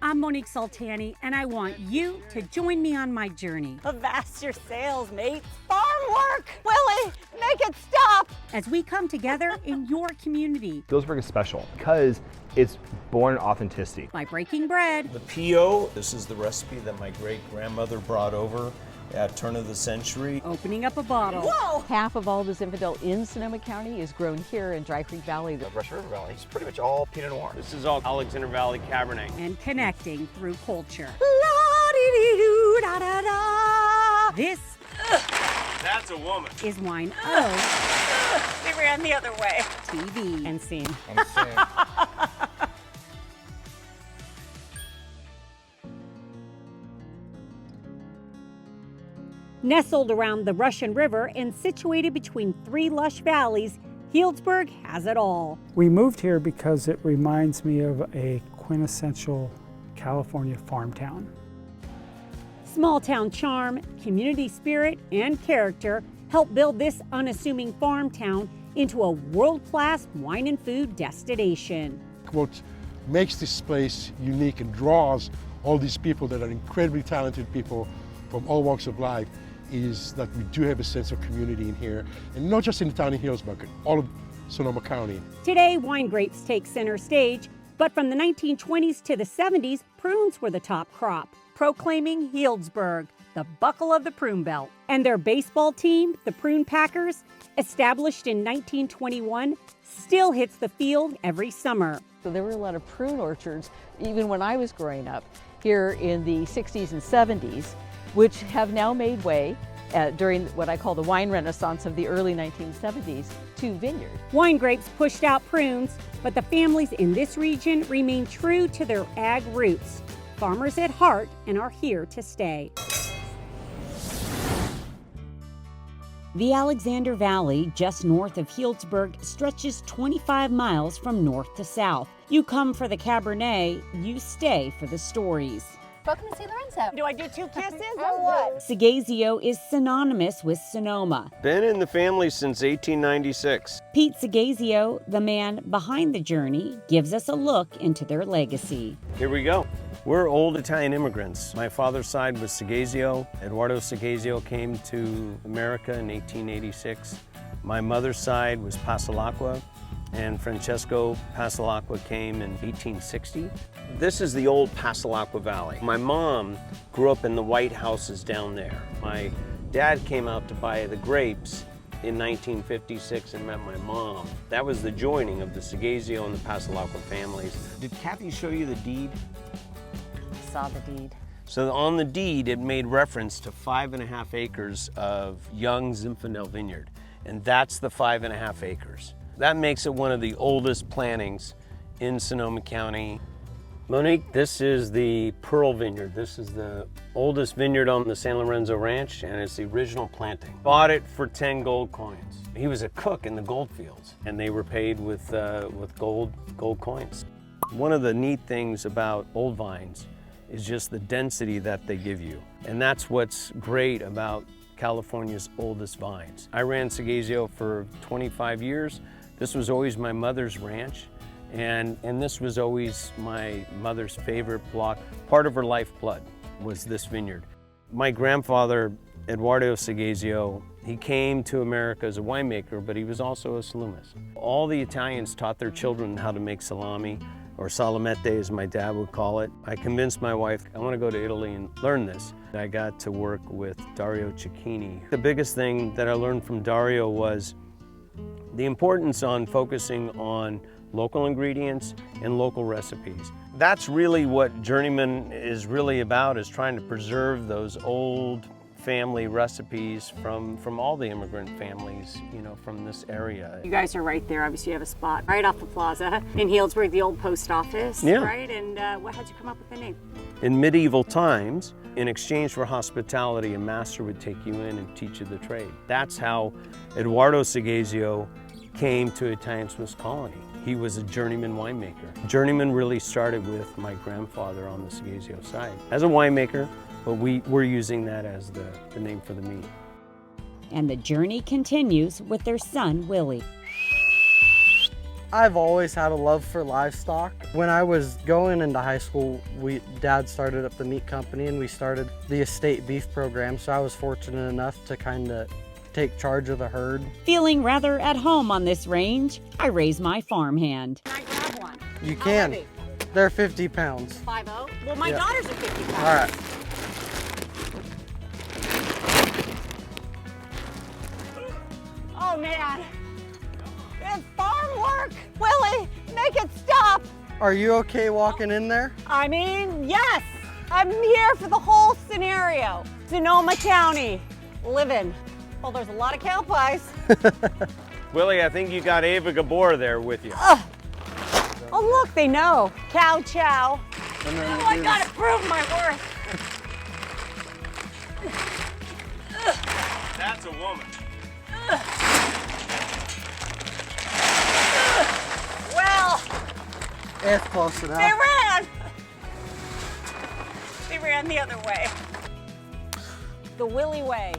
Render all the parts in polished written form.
I'm Monique Sultani, and I want you to join me on my journey. Avast your sails, mate. Farm work! Willie, make it stop! As we come together in your community. Healdsburg is special because it's born in authenticity. By breaking bread. The P.O., this is the recipe that my great-grandmother brought over at turn of the century. Opening up a bottle. Whoa! Half of all the Zinfandel in Sonoma County is grown here in Dry Creek Valley. The Russian River Valley is pretty much all Pinot Noir. This is all Alexander Valley Cabernet. And connecting through culture. La-dee-dee-doo-da-da-da. This That's a woman. is Wine O. We ran the other way. TV. And scene. Nestled around the Russian River and situated between three lush valleys, Healdsburg has it all. We moved here because it reminds me of a quintessential California farm town. Small town charm, community spirit, and character help build this unassuming farm town into a world-class wine and food destination. What makes this place unique and draws all these people that are incredibly talented people from all walks of life is that we do have a sense of community in here, and not just in the town of Healdsburg, but all of Sonoma County. Today, wine grapes take center stage, but from the 1920s to the 70s, prunes were the top crop, proclaiming Healdsburg the buckle of the prune belt. And their baseball team, the Prune Packers, established in 1921, still hits the field every summer. So there were a lot of prune orchards, even when I was growing up, here in the 60s and 70s, which have now made way during what I call the wine renaissance of the early 1970s to Vineyard. Wine grapes pushed out prunes, but the families in this region remain true to their ag roots. Farmers at heart and are here to stay. The Alexander Valley, just north of Healdsburg, stretches 25 miles from north to south. You come for the Cabernet, you stay for the stories. Welcome to see Lorenzo. Do I do two kisses or what? Seghesio is synonymous with Sonoma. Been in the family since 1896. Pete Seghesio, the man behind the journey, gives us a look into their legacy. Here we go. We're old Italian immigrants. My father's side was Seghesio. Eduardo Seghesio came to America in 1886. My mother's side was Pasalacqua, and Francesco Pasalacqua came in 1860. This is the old Pasalacqua Valley. My mom grew up in the white houses down there. My dad came out to buy the grapes in 1956 and met my mom. That was the joining of the Seghesio and the Pasalacqua families. Did Kathy show you the deed? I saw the deed. So on the deed, it made reference to 5.5 acres of young Zinfandel vineyard, and that's the 5.5 acres. That makes it one of the oldest plantings in Sonoma County. Monique, this is the Pearl Vineyard. This is the oldest vineyard on the San Lorenzo Ranch, and it's the original planting. Bought it for 10 gold coins. He was a cook in the gold fields, and they were paid with gold coins. One of the neat things about old vines is just the density that they give you, and that's what's great about California's oldest vines. I ran Seghesio for 25 years. This was always my mother's ranch, and this was always my mother's favorite block. Part of her lifeblood was this vineyard. My grandfather, Eduardo Seghesio, he came to America as a winemaker, but he was also a saloonist. All the Italians taught their children how to make salami, or salamette as my dad would call it. I convinced my wife, I want to go to Italy and learn this. I got to work with Dario Cecchini. The biggest thing that I learned from Dario was the importance on focusing on local ingredients and local recipes. That's really what Journeyman is really about, is trying to preserve those old family recipes from all the immigrant families, you know, from this area. You guys are right there. Obviously, you have a spot right off the plaza in Healdsburg, the old post office, yeah. Right? And what had you come up with the name? In medieval times, in exchange for hospitality, a master would take you in and teach you the trade. That's how Eduardo Seghesio came to Italian Swiss Colony. He was a journeyman winemaker. Journeyman really started with my grandfather on the Seghesio side as a winemaker, but we're using that as the name for the meat. And the journey continues with their son, Willie. I've always had a love for livestock. When I was going into high school, Dad started up the meat company and we started the estate beef program, so I was fortunate enough to kind of take charge of the herd. Feeling rather at home on this range, I raise my farmhand. Can I grab one? You How can. heavy? They're 50 pounds. 5-0? Well, my Yeah. daughters are 50 pounds. All right. Oh, man. It's farm work. Willie, make it stop. Are you okay walking in there? I mean, yes. I'm here for the whole scenario. Sonoma County, living. Well, there's a lot of cow pies. Willie, I think you got Ava Gabor there with you. Oh, look, they know. Cow chow. Oh, I gotta prove my worth. That's a woman. Well, It's close enough. they ran. They ran the other way. The Willie way.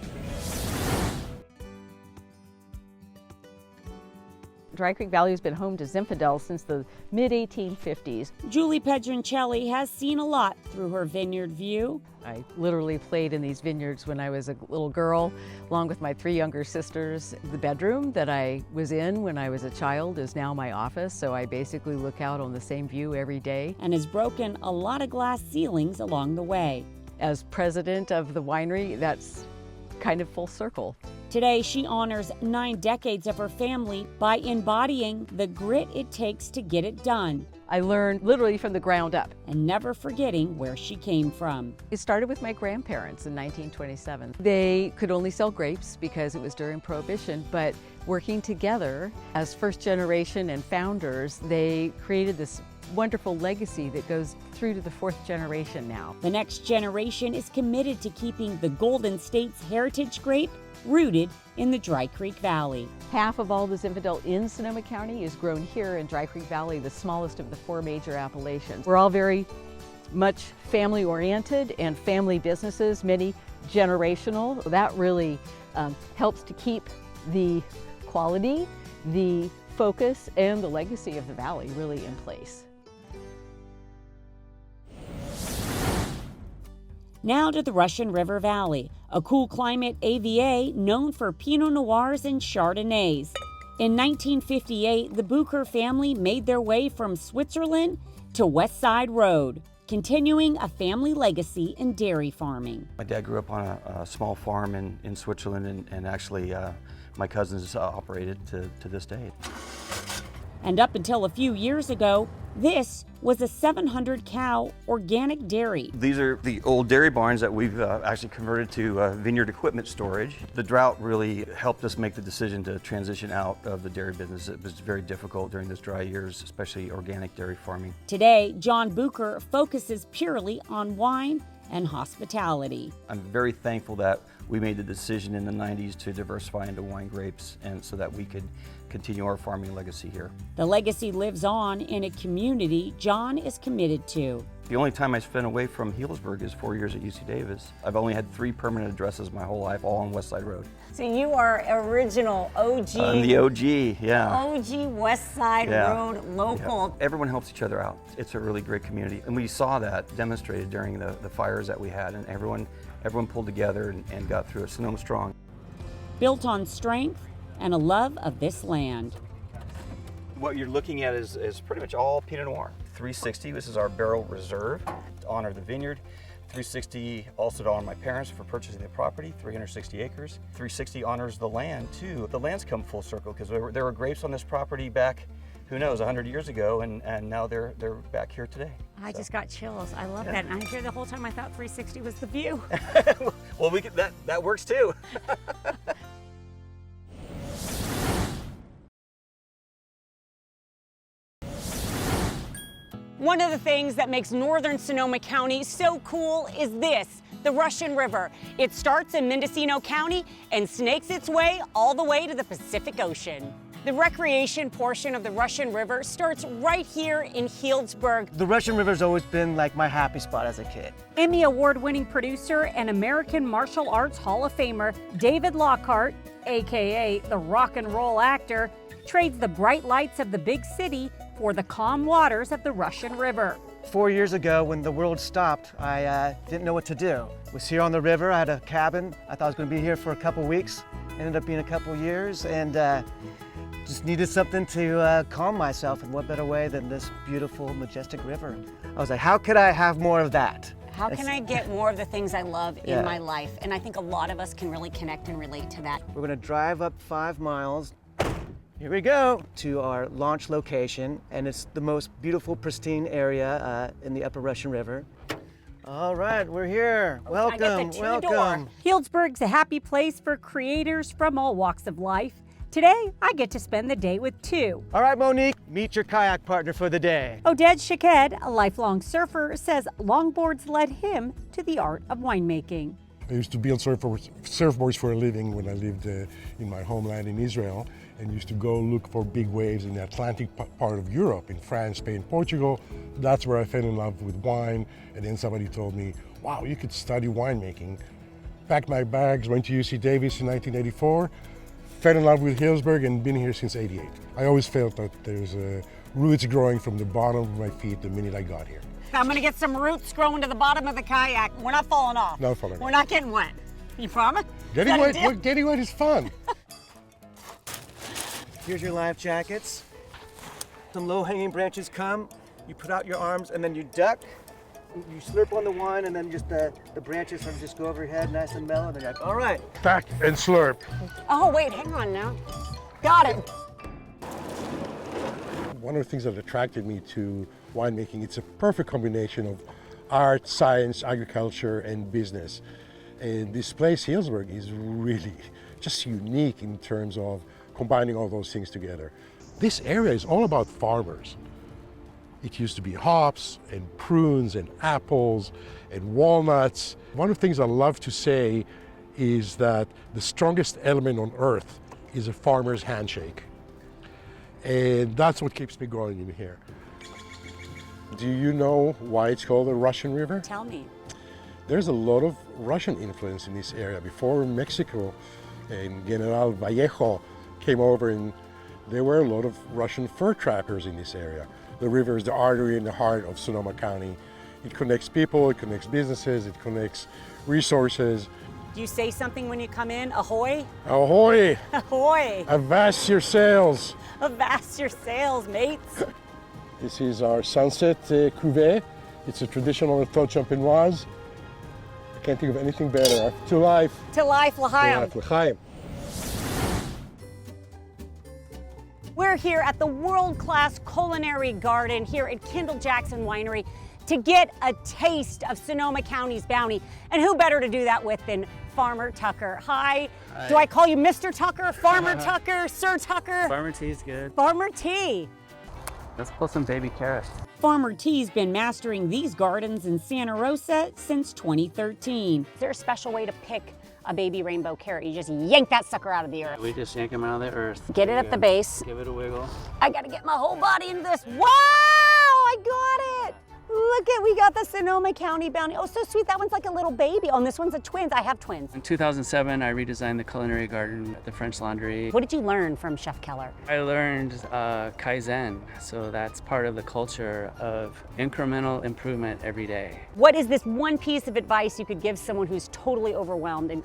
Dry Creek Valley has been home to Zinfandel since the mid-1850s. Julie Pedroncelli has seen a lot through her vineyard view. I literally played in these vineyards when I was a little girl, along with my 3 younger sisters. The bedroom that I was in when I was a child is now my office, so I basically look out on the same view every day. And has broken a lot of glass ceilings along the way. As president of the winery, that's kind of full circle. Today, she honors 9 decades of her family by embodying the grit it takes to get it done I learned literally from the ground up. and never forgetting where she came from. It started with my grandparents in 1927. They could only sell grapes because it was during Prohibition, but working together as first generation and founders, they created this wonderful legacy that goes through to the 4th generation now. The next generation is committed to keeping the Golden State's heritage grape rooted in the Dry Creek Valley. Half of all the Zinfandel in Sonoma County is grown here in Dry Creek Valley, the smallest of the 4 major appellations. We're all very much family oriented and family businesses, many generational. That really helps to keep the quality, the focus, and the legacy of the valley really in place. Now to the Russian River Valley, a cool climate AVA known for Pinot Noirs and Chardonnays. In 1958, the Bucher family made their way from Switzerland to West Side Road, continuing a family legacy in dairy farming. My dad grew up on a small farm in Switzerland, and actually my cousins operated to this day. And up until a few years ago, this was a 700-cow organic dairy. These are the old dairy barns that we've actually converted to vineyard equipment storage. The drought really helped us make the decision to transition out of the dairy business. It was very difficult during those dry years, especially organic dairy farming. Today, John Bucher focuses purely on wine and hospitality. I'm very thankful that we made the decision in the 90s to diversify into wine grapes, and so that we could continue our farming legacy here. The legacy lives on in a community John is committed to. The only time I spent away from Healdsburg is 4 years at UC Davis. I've only had 3 permanent addresses my whole life, all on West Side Road. So you are original OG. I'm the OG, yeah. OG West Side Road local. Yeah. Everyone helps each other out. It's a really great community. And we saw that demonstrated during the fires that we had, and everyone pulled together and got through it. Sonoma strong. Built on strength and a love of this land. What you're looking at is pretty much all Pinot Noir. 360, this is our barrel reserve to honor the vineyard. 360 also to honor my parents for purchasing the property, 360 acres. 360 honors the land too. The land's come full circle because there were grapes on this property back, who knows, 100 years ago, and now they're back here today. I just got chills. I love that. And I'm here the whole time I thought 360 was the view. Well, that works too. One of the things that makes northern Sonoma County so cool is this, the Russian River. It starts in Mendocino County and snakes its way all the way to the Pacific Ocean. The recreation portion of the Russian River starts right here in Healdsburg. The Russian River's always been like my happy spot as a kid. Emmy award-winning producer and American Martial Arts Hall of Famer David Lockhart, aka the rock and roll actor, trades the bright lights of the big city for the calm waters of the Russian River. 4 years ago, when the world stopped, I didn't know what to do. Was here on the river, I had a cabin. I thought I was gonna be here for a couple weeks. Ended up being a couple years, and just needed something to calm myself, and what better way than this beautiful, majestic river. I was like, how could I have more of that? How can I get more of the things I love in my life? And I think a lot of us can really connect and relate to that. We're gonna drive up 5 miles. Here we go to our launch location, and it's the most beautiful, pristine area in the Upper Russian River. All right, we're here. Welcome, welcome. Healdsburg's a happy place for creators from all walks of life. Today, I get to spend the day with two. All right, Monique, meet your kayak partner for the day. Oded Shakked, a lifelong surfer, says longboards led him to the art of winemaking. I used to build surfboards for a living when I lived in my homeland in Israel, and used to go look for big waves in the Atlantic part of Europe, in France, Spain, Portugal. That's where I fell in love with wine, and then somebody told me, wow, you could study winemaking. Packed my bags, went to UC Davis in 1984, fell in love with Healdsburg, and been here since '88. I always felt that there's roots growing from the bottom of my feet the minute I got here. I'm gonna get some roots growing to the bottom of the kayak. We're not falling off. Not falling off. We're not getting wet. You promise? Getting wet is fun. Here's your life jackets. Some low-hanging branches come, you put out your arms, and then you duck. You slurp on the wine, and then just the branches sort of just go over your head, nice and mellow, and then you're like, all right. Pack and slurp. Oh, wait, hang on now. Got it. One of the things that attracted me to winemaking, it's a perfect combination of art, science, agriculture, and business. And this place, Healdsburg, is really just unique in terms of combining all those things together. This area is all about farmers. It used to be hops and prunes and apples and walnuts. One of the things I love to say is that the strongest element on earth is a farmer's handshake. And that's what keeps me going in here. Do you know why it's called the Russian River? Tell me. There's a lot of Russian influence in this area. Before Mexico and General Vallejo came over, and there were a lot of Russian fur trappers in this area. The river is the artery in the heart of Sonoma County. It connects people, it connects businesses, it connects resources. Do you say something when you come in? Ahoy? Ahoy! Ahoy! Avast your sails! Avast your sails, mates! This is our sunset cuvée. It's a traditional Thot Champenoise. I can't think of anything better. To life. To life, l'chaim. To life, l'chaim. We're here at the world-class Culinary Garden here at Kendall Jackson Winery to get a taste of Sonoma County's bounty. And who better to do that with than Farmer Tucker. Hi. Do I call you Mr. Tucker, Farmer Tucker, Sir Tucker? Farmer T is good. Farmer T. Let's pull some baby carrots. Farmer T's been mastering these gardens in Santa Rosa since 2013. Is there a special way to pick a baby rainbow carrot? You just yank that sucker out of the earth. We just yank them out of the earth. Get it at the base. Give it a wiggle. I gotta get my whole body into this. Wow, I got it. Look at, we got the Sonoma County bounty. Oh, so sweet, that one's like a little baby. Oh, and this one's a twins. I have twins. In 2007, I redesigned the Culinary Garden at the French Laundry. What did you learn from Chef Keller? I learned Kaizen, so that's part of the culture of incremental improvement every day. What is this one piece of advice you could give someone who's totally overwhelmed and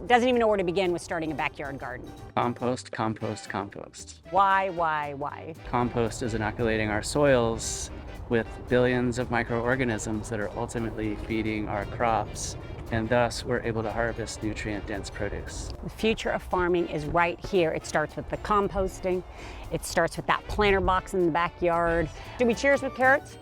doesn't even know where to begin with starting a backyard garden? Compost, compost, compost. Why? Compost is inoculating our soils with billions of microorganisms that are ultimately feeding our crops, and thus we're able to harvest nutrient-dense produce. The future of farming is right here. It starts with the composting. It starts with that planter box in the backyard. Do we cheers with carrots?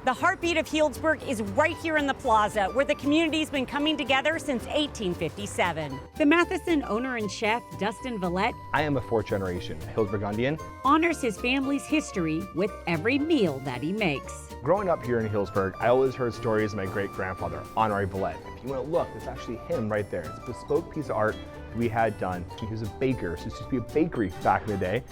The heartbeat of Healdsburg is right here in the plaza, where the community's been coming together since 1857. The Matheson owner and chef, Dustin Valette, I am a fourth-generation Healdsburgendian. honors his family's history with every meal that he makes. Growing up here in Healdsburg, I always heard stories of my great-grandfather, Honorary Valette. If you want to look, it's actually him right there. It's a bespoke piece of art we had done. He was a baker, so this used to be a bakery back in the day.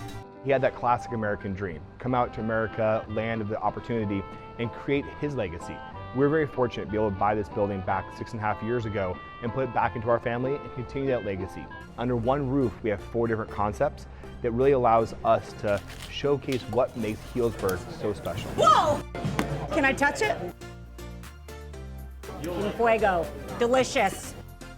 He had that classic American dream, come out to America, land of the opportunity, and create his legacy. We're very fortunate to be able to buy this building back 6.5 years ago and put it back into our family and continue that legacy. Under one roof, we have 4 different concepts that really allows us to showcase what makes Healdsburg so special. Whoa! Can I touch it? Un fuego. Delicious.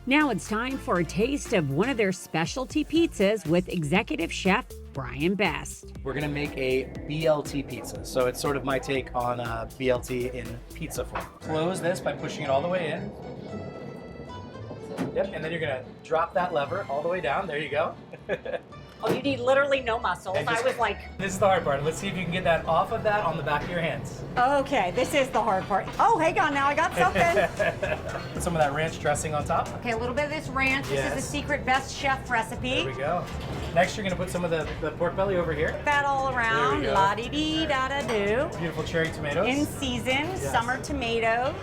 Now it's time for a taste of one of their specialty pizzas with executive chef Brian Best. We're gonna make a BLT pizza. So it's sort of my take on BLT in pizza form. Close this by pushing it all the way in. Yep, and then you're gonna drop that lever all the way down. There you go. Oh, you need literally no muscles. I was like... This is the hard part. Let's see if you can get that off of that on the back of your hands. Okay, this is the hard part. Oh, hang on now, I got something. Put some of that ranch dressing on top. Okay, a little bit of this ranch. This is the secret best chef recipe. There we go. Next, you're gonna put some of the pork belly over here. Put that all around. La-dee-dee-da-da-do. Beautiful cherry tomatoes. In season, summer tomatoes.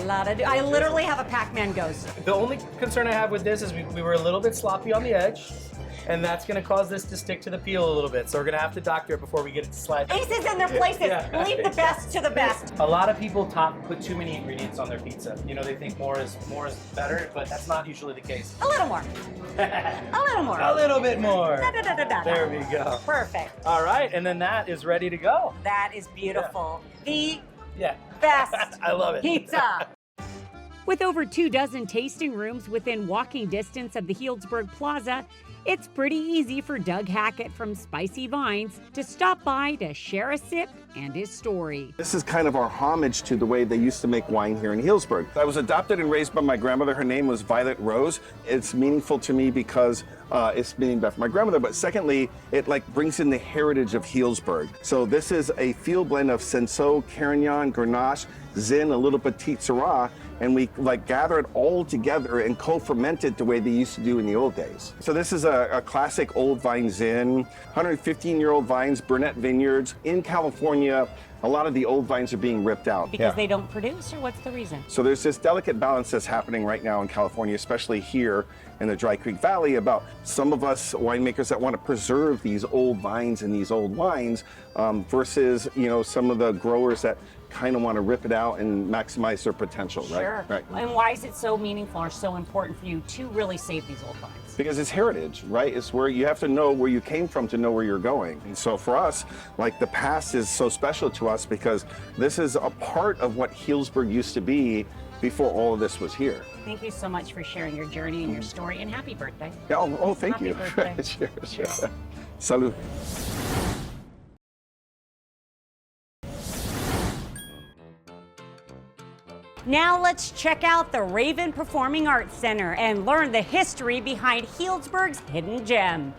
La-da-do. I literally have a Pac-Man ghost. The only concern I have with this is we were a little bit sloppy on the edge. And that's going to cause this to stick to the peel a little bit. So we're going to have to doctor it before we get it to slide. Aces in their places. Leave the best to the best. A lot of people put too many ingredients on their pizza. You know, they think more is better, but that's not usually the case. A little more. A little more. A little bit more. Da-da-da-da-da. There we go. Perfect. All right, and then that is ready to go. That is beautiful. The best I love it. Pizza. With over 24 tasting rooms within walking distance of the Healdsburg Plaza, it's pretty easy for Doug Hackett from Spicy Vines to stop by to share a sip and his story. This is kind of our homage to the way they used to make wine here in Healdsburg. I was adopted and raised by my grandmother. Her name was Violet Rose. It's meaningful to me because it's named after my grandmother, but secondly, it brings in the heritage of Healdsburg. So this is a field blend of Cinsault, Carignan, Grenache, Zin, a little Petit Syrah, and we gather it all together and co-ferment it the way they used to do in the old days. So this is a classic old vine Zin, 115-year-old vines, Burnett Vineyards. In California, a lot of the old vines are being ripped out. Because they don't produce, or what's the reason? So there's this delicate balance that's happening right now in California, especially here in the Dry Creek Valley, about some of us winemakers that want to preserve these old vines and these old wines versus, some of the growers that kind of want to rip it out and maximize their potential, right? Sure. Right. And why is it so meaningful or so important for you to really save these old vines? Because it's heritage, right? It's where you have to know where you came from to know where you're going. And so for us, the past is so special to us because this is a part of what Healdsburg used to be before all of this was here. Thank you so much for sharing your journey and your story, and happy birthday. Yeah, thank you. Happy birthday. Cheers. Salud. Now let's check out the Raven Performing Arts Center and learn the history behind Healdsburg's hidden gem.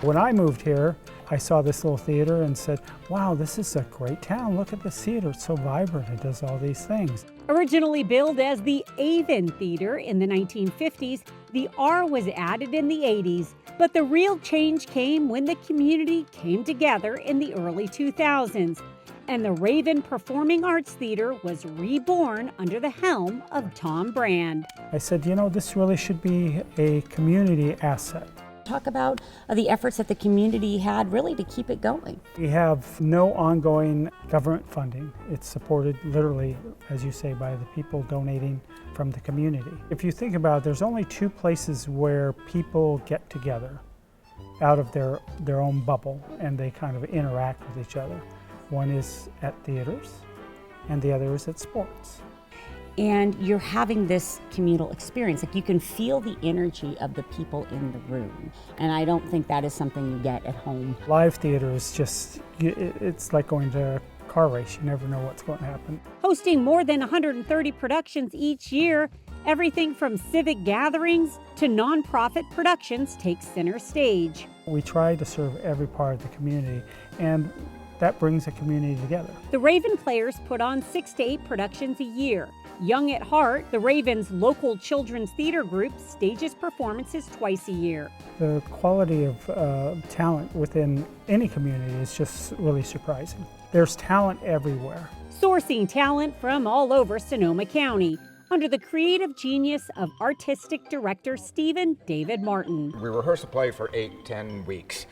When I moved here, I saw this little theater and said, wow, this is a great town. Look at this theater, it's so vibrant, it does all these things. Originally billed as the Avon Theater in the 1950s, the R was added in the 80s, but the real change came when the community came together in the early 2000s. And the Raven Performing Arts Theater was reborn under the helm of Tom Brand. I said, this really should be a community asset. Talk about the efforts that the community had really to keep it going. We have no ongoing government funding. It's supported literally, as you say, by the people donating from the community. If you think about it, there's only 2 places where people get together out of their own bubble and they kind of interact with each other. One is at theaters, and the other is at sports. And you're having this communal experience. You can feel the energy of the people in the room. And I don't think that is something you get at home. Live theater is just, it's like going to a car race. You never know what's going to happen. Hosting more than 130 productions each year, everything from civic gatherings to nonprofit productions takes center stage. We try to serve every part of the community, and that brings a community together. The Raven Players put on 6 to 8 productions a year. Young at heart, the Ravens' local children's theater group stages performances twice a year. The quality of talent within any community is just really surprising. There's talent everywhere. sourcing talent from all over Sonoma County under the creative genius of artistic director Stephen David Martin. We rehearse a play for 8-10 weeks.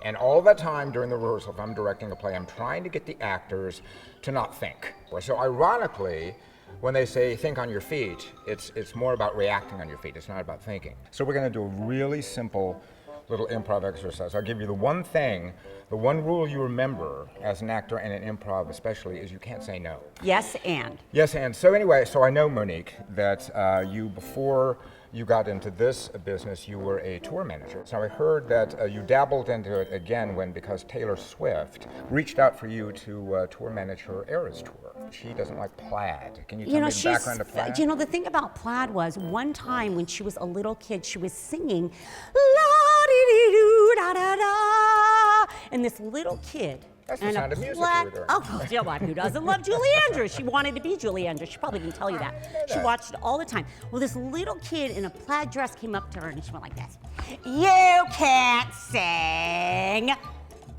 And all that time during the rehearsal, if I'm directing a play, I'm trying to get the actors to not think. So ironically, when they say think on your feet, it's more about reacting on your feet. It's not about thinking. So we're going to do a really simple little improv exercise. I'll give you the one thing, the one rule you remember as an actor and in improv especially is you can't say no. Yes, and. Yes, and. So anyway, so I know, Monique, that you, before you got into this business, you were a tour manager. So I heard that you dabbled into it again because Taylor Swift reached out for you to tour manage her Eras tour. She doesn't like plaid. Can you tell me the background of plaid? You know, the thing about plaid was one time when she was a little kid, she was singing la-dee-dee-doo, da-da-da, and this little kid. That's the sound of music you were doing. Oh, you know what? Who doesn't love Julie Andrews? She wanted to be Julie Andrews. She probably didn't tell you that. She watched it all the time. Well, this little kid in a plaid dress came up to her and she went like this. You can't sing.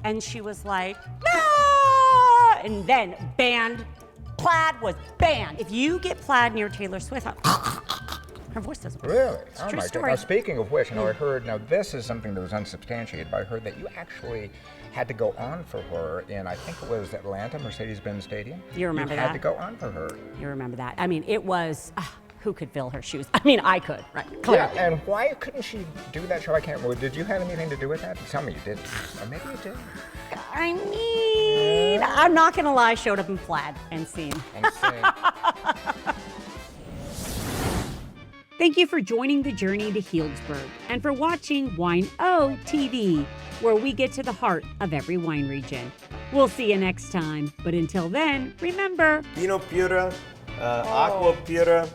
And she was like, no! And then banned. Plaid was banned. If you get plaid near Taylor Swift, her voice doesn't work. Really? It's oh true my story. God. Now, speaking of which, I heard, now this is something that was unsubstantiated, but I heard that you actually had to go on for her in, I think it was Atlanta, Mercedes-Benz Stadium. You remember you that? had to go on for her. You remember that? I mean, it was, who could fill her shoes? I mean, I could, right? Clearly. Yeah, and why couldn't she do that show? I can't remember. Did you have anything to do with that? Tell me you didn't. Or maybe you did. I mean, I'm not gonna lie, showed up in plaid and seen. Thank you for joining the journey to Healdsburg and for watching Wine O TV, where we get to the heart of every wine region. We'll see you next time, but until then, remember, Vino pura, aqua pura,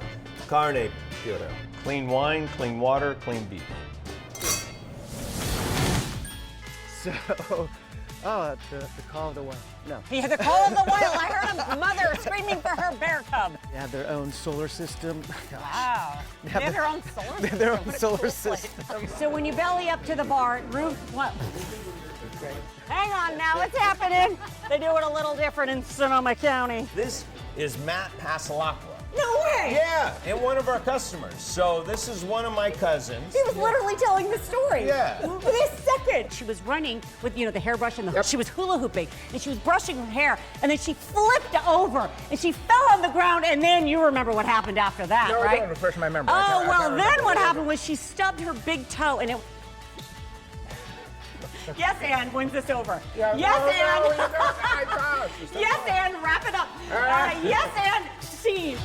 carne pura. Clean wine, clean water, clean beef. So, the call of the whale. No. Yeah, the call of the whale. I heard a mother screaming for her bear cub. They have their own solar system. Wow. They have their own solar system? They have their own solar system. So when you belly up to the bar, roof, what? Hang on now, what's happening? They do it a little different in Sonoma County. This is Matt Pasalacqua. No way! Yeah, and one of our customers. So this is one of my cousins. He was literally telling the story. Yeah. This second. She was running with, the hairbrush and she was hula hooping and she was brushing her hair and then she flipped over and she fell on the ground and then you remember what happened after that, no, right? I don't refresh my memory. Oh, well, then what happened was she stubbed her big toe and it... Yes, Ann, when's this over? Yeah, yes, Ann. Yes, Yes, Ann, wrap it up. Yes, Ann, scene.